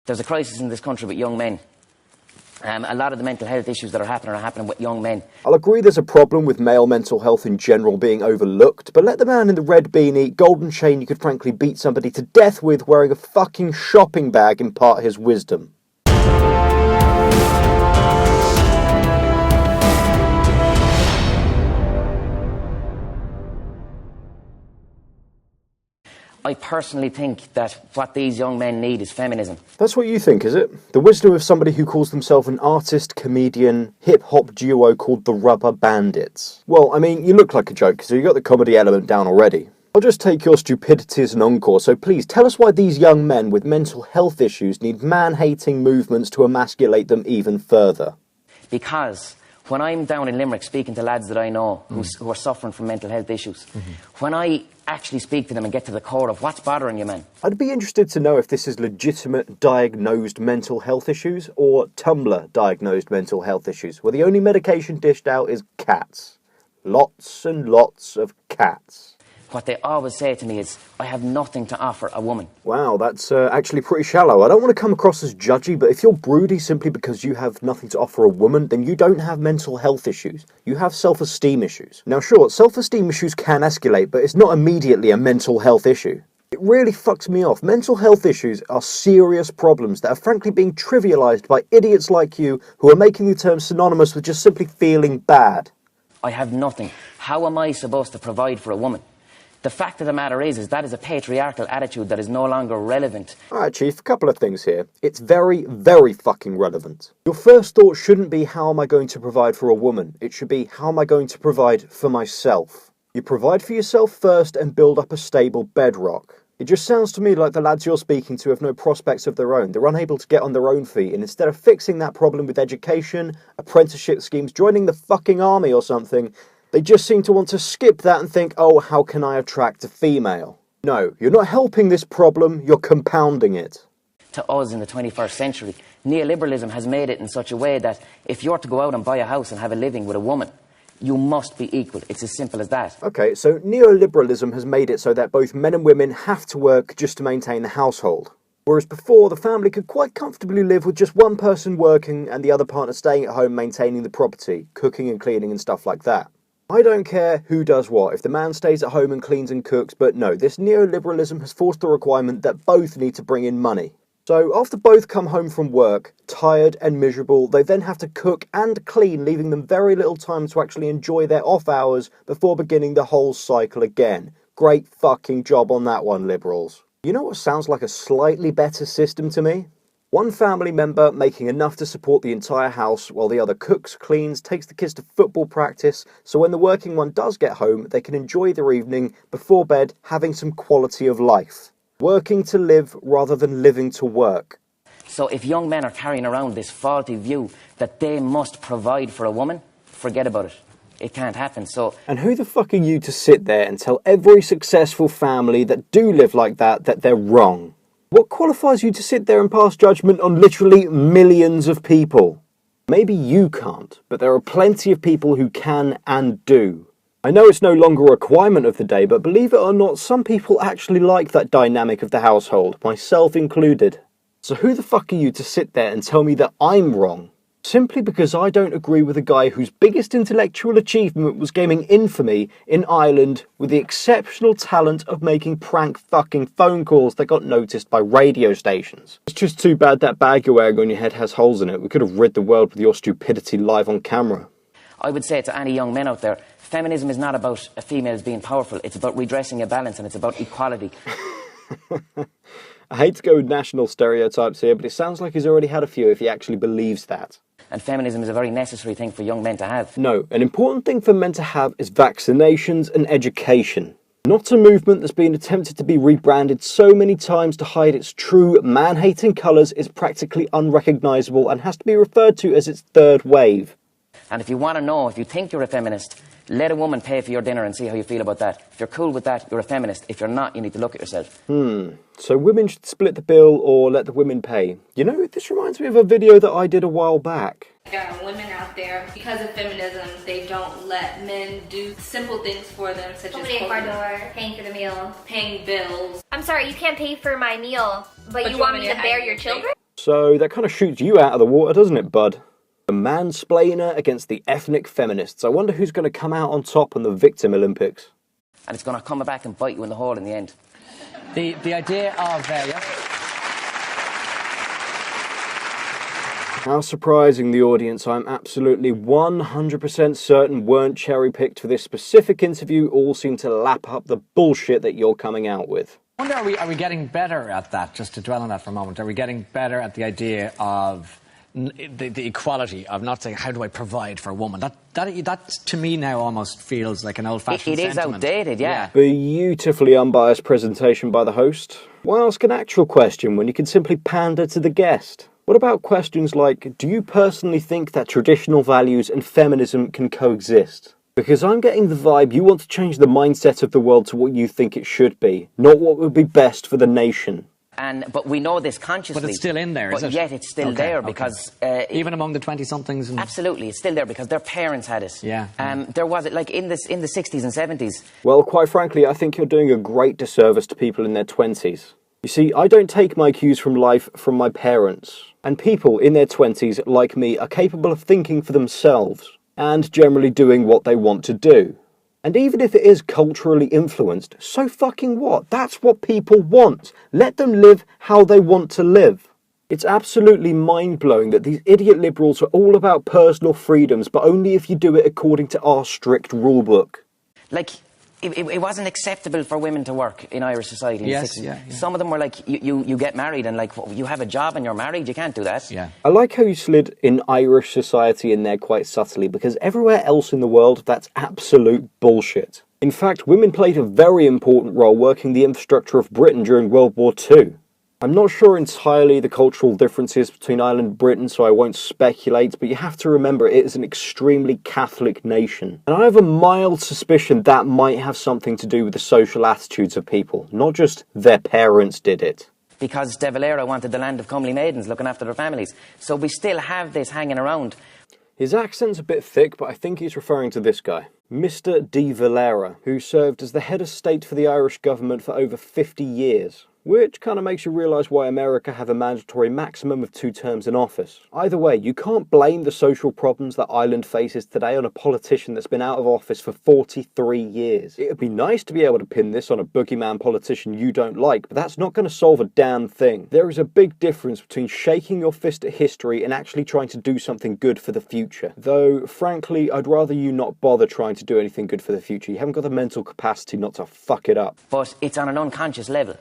There's a crisis in this country with young men. A lot of the mental health issues that are happening with young men. I'll agree there's a problem with male mental health in general being overlooked, but let the man in the red beanie, golden chain you could frankly beat somebody to death with wearing a fucking shopping bag impart his wisdom. I personally think that what these young men need is feminism. That's what you think, is it? The wisdom of somebody who calls themselves an artist, comedian, hip-hop duo called the Rubberbandits. Well, I mean, you look like a joke, so you got the comedy element down already. I'll just take your stupidity as an encore, so please tell us why these young men with mental health issues need man-hating movements to emasculate them even further. Because when I'm down in Limerick speaking to lads that I know who are suffering from mental health issues, when I actually speak to them and get to the core of what's bothering you, man. I'd be interested to know if this is legitimate diagnosed mental health issues or Tumblr diagnosed mental health issues, where the only medication dished out is cats. Lots and lots of cats. What they always say to me is, I have nothing to offer a woman. Wow, that's actually pretty shallow. I don't want to come across as judgy, but if you're broody simply because you have nothing to offer a woman, then you don't have mental health issues. You have self-esteem issues. Now sure, self-esteem issues can escalate, but it's not immediately a mental health issue. It really fucks me off. Mental health issues are serious problems that are frankly being trivialised by idiots like you who are making the term synonymous with just simply feeling bad. I have nothing. How am I supposed to provide for a woman? The fact of the matter is that is a patriarchal attitude that is no longer relevant. Alright, Chief, a couple of things here. It's very, very fucking relevant. Your first thought shouldn't be, how am I going to provide for a woman? It should be, how am I going to provide for myself? You provide for yourself first and build up a stable bedrock. It just sounds to me like the lads you're speaking to have no prospects of their own. They're unable to get on their own feet, and instead of fixing that problem with education, apprenticeship schemes, joining the fucking army or something, they just seem to want to skip that and think, oh, how can I attract a female? No, you're not helping this problem, you're compounding it. To us in the 21st century, neoliberalism has made it in such a way that if you're to go out and buy a house and have a living with a woman, you must be equal. It's as simple as that. Okay, so neoliberalism has made it so that both men and women have to work just to maintain the household. Whereas before, the family could quite comfortably live with just one person working and the other partner staying at home maintaining the property, cooking and cleaning and stuff like that. I don't care who does what, if the man stays at home and cleans and cooks, but no, this neoliberalism has forced the requirement that both need to bring in money. So after both come home from work, tired and miserable, they then have to cook and clean, leaving them very little time to actually enjoy their off hours before beginning the whole cycle again. Great fucking job on that one, liberals. You know what sounds like a slightly better system to me? One family member making enough to support the entire house while the other cooks, cleans, takes the kids to football practice, so when the working one does get home, they can enjoy their evening before bed having some quality of life. Working to live rather than living to work. So if young men are carrying around this faulty view that they must provide for a woman, forget about it. It can't happen, so... And who the fuck are you to sit there and tell every successful family that do live like that they're wrong? What qualifies you to sit there and pass judgment on literally millions of people? Maybe you can't, but there are plenty of people who can and do. I know it's no longer a requirement of the day, but believe it or not, some people actually like that dynamic of the household, myself included. So who the fuck are you to sit there and tell me that I'm wrong? Simply because I don't agree with a guy whose biggest intellectual achievement was gaining infamy in Ireland with the exceptional talent of making prank fucking phone calls that got noticed by radio stations. It's just too bad that bag you're wearing on your head has holes in it. We could have rid the world with your stupidity live on camera. I would say to any young men out there, feminism is not about a female being powerful. It's about redressing a balance and it's about equality. I hate to go with national stereotypes here, but it sounds like he's already had a few if he actually believes that. And feminism is a very necessary thing for young men to have. No, an important thing for men to have is vaccinations and education. Not a movement that's been attempted to be rebranded so many times to hide its true man-hating colours is practically unrecognisable and has to be referred to as its third wave. And if you want to know, if you think you're a feminist, let a woman pay for your dinner and see how you feel about that. If you're cool with that, you're a feminist. If you're not, you need to look at yourself. So women should split the bill or let the women pay. You know, this reminds me of a video that I did a while back. There are women out there, because of feminism, they don't let men do simple things for them, such opening as a car door, paying for the meal, paying bills. I'm sorry, you can't pay for my meal, but you want me to bear your children? So that kind of shoots you out of the water, doesn't it, bud? The mansplainer against the ethnic feminists. I wonder who's going to come out on top in the Victim Olympics. And it's going to come back and bite you in the hole in the end. The idea of... How surprising, the audience. I'm absolutely 100% certain weren't cherry-picked for this specific interview, all seem to lap up the bullshit that you're coming out with. I wonder, are we getting better at that, just to dwell on that for a moment? Are we getting better at the idea of the equality of not saying, how do I provide for a woman? That to me now almost feels like an old-fashioned sentiment. It is outdated, yeah. Beautifully unbiased presentation by the host. Why ask an actual question when you can simply pander to the guest? What about questions like, do you personally think that traditional values and feminism can coexist? Because I'm getting the vibe you want to change the mindset of the world to what you think it should be, not what would be best for the nation. But we know this consciously. But it's still in there, is it? But yet it's still there because... even among the 20-somethings? Absolutely, it's still there because their parents had it. Yeah. There was it, like in the 60s and 70s. Well, quite frankly, I think you're doing a great disservice to people in their 20s. You see, I don't take my cues from life from my parents. And people in their 20s, like me, are capable of thinking for themselves and generally doing what they want to do. And even if it is culturally influenced, so fucking what? That's what people want. Let them live how they want to live. It's absolutely mind-blowing that these idiot liberals are all about personal freedoms, but only if you do it according to our strict rulebook. Like, it wasn't acceptable for women to work in Irish society in the 60s. Yeah. Some of them were like, you get married and like, you have a job and you're married, you can't do that. Yeah. I like how you slid in Irish society in there quite subtly, because everywhere else in the world, that's absolute bullshit. In fact, women played a very important role working the infrastructure of Britain during World War II. I'm not sure entirely the cultural differences between Ireland and Britain, so I won't speculate, but you have to remember it is an extremely Catholic nation. And I have a mild suspicion that might have something to do with the social attitudes of people, not just their parents did it. Because De Valera wanted the land of comely maidens looking after their families. So we still have this hanging around. His accent's a bit thick, but I think he's referring to this guy, Mr. de Valera, who served as the head of state for the Irish government for over 50 years. Which kind of makes you realise why America have a mandatory maximum of 2 terms in office. Either way, you can't blame the social problems that Ireland faces today on a politician that's been out of office for 43 years. It would be nice to be able to pin this on a boogeyman politician you don't like, but that's not going to solve a damn thing. There is a big difference between shaking your fist at history and actually trying to do something good for the future. Though, frankly, I'd rather you not bother trying to do anything good for the future. You haven't got the mental capacity not to fuck it up. But it's on an unconscious level.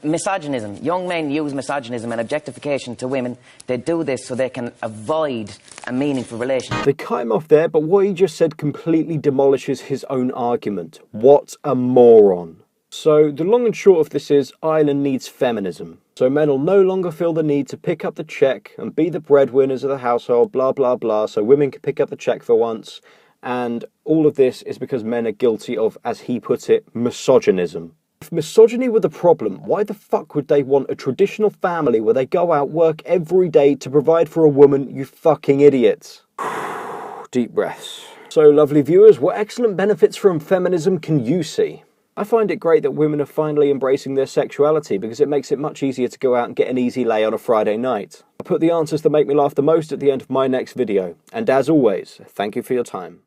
Misogynism. Young men use misogynism and objectification to women. They do this so they can avoid a meaningful relationship. They cut him off there, but what he just said completely demolishes his own argument. What a moron. So the long and short of this is, Ireland needs feminism. So men will no longer feel the need to pick up the cheque and be the breadwinners of the household, blah, blah, blah, so women can pick up the cheque for once. And all of this is because men are guilty of, as he put it, misogynism. If misogyny were the problem, why the fuck would they want a traditional family where they go out, work every day to provide for a woman, you fucking idiots? Deep breaths. So, lovely viewers, what excellent benefits from feminism can you see? I find it great that women are finally embracing their sexuality because it makes it much easier to go out and get an easy lay on a Friday night. I'll put the answers that make me laugh the most at the end of my next video. And as always, thank you for your time.